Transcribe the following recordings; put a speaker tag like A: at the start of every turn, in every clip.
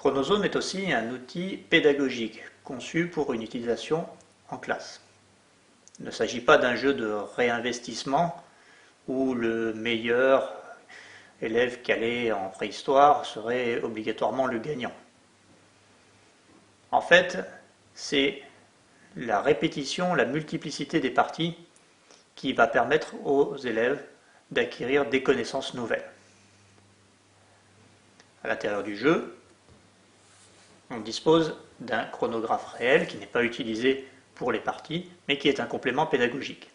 A: Chronozone est aussi un outil pédagogique conçu pour une utilisation en classe. Il ne s'agit pas d'un jeu de réinvestissement où le meilleur élève calé en préhistoire serait obligatoirement le gagnant. En fait, c'est la répétition, la multiplicité des parties qui va permettre aux élèves d'acquérir des connaissances nouvelles. À l'intérieur du jeu, on dispose d'un chronographe réel qui n'est pas utilisé pour les parties, mais qui est un complément pédagogique.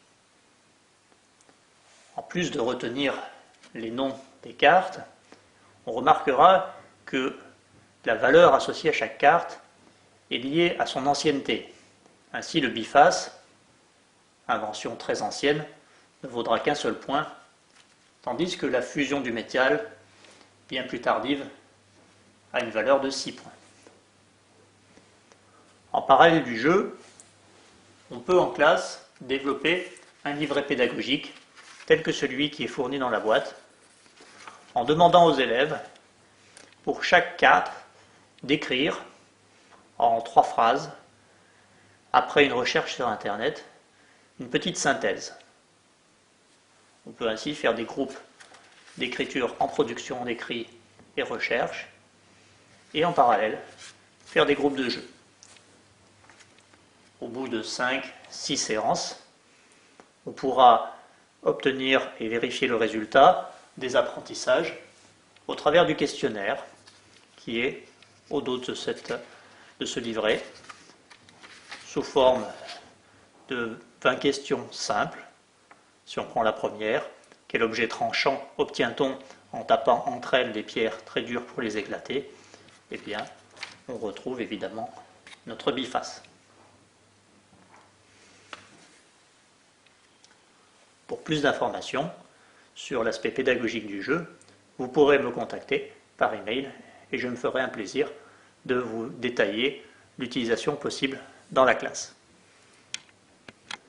A: En plus de retenir les noms des cartes, on remarquera que la valeur associée à chaque carte est liée à son ancienneté. Ainsi, le biface, invention très ancienne, ne vaudra qu'un seul point, tandis que la fusion du métal, bien plus tardive, a une valeur de 6 points. En parallèle du jeu, on peut en classe développer un livret pédagogique tel que celui qui est fourni dans la boîte, en demandant aux élèves, pour chaque carte, d'écrire en 3 phrases, après une recherche sur Internet, une petite synthèse. On peut ainsi faire des groupes d'écriture en production d'écrit et recherche, et en parallèle, faire des groupes de jeu. Au bout de 5-6 séances, on pourra obtenir et vérifier le résultat des apprentissages au travers du questionnaire qui est au dos de ce livret, sous forme de 20 questions simples. Si on prend la première, quel objet tranchant obtient-on en tapant entre elles des pierres très dures pour les éclater? Eh bien, on retrouve évidemment notre biface. Pour plus d'informations sur l'aspect pédagogique du jeu, vous pourrez me contacter par email et je me ferai un plaisir de vous détailler l'utilisation possible dans la classe.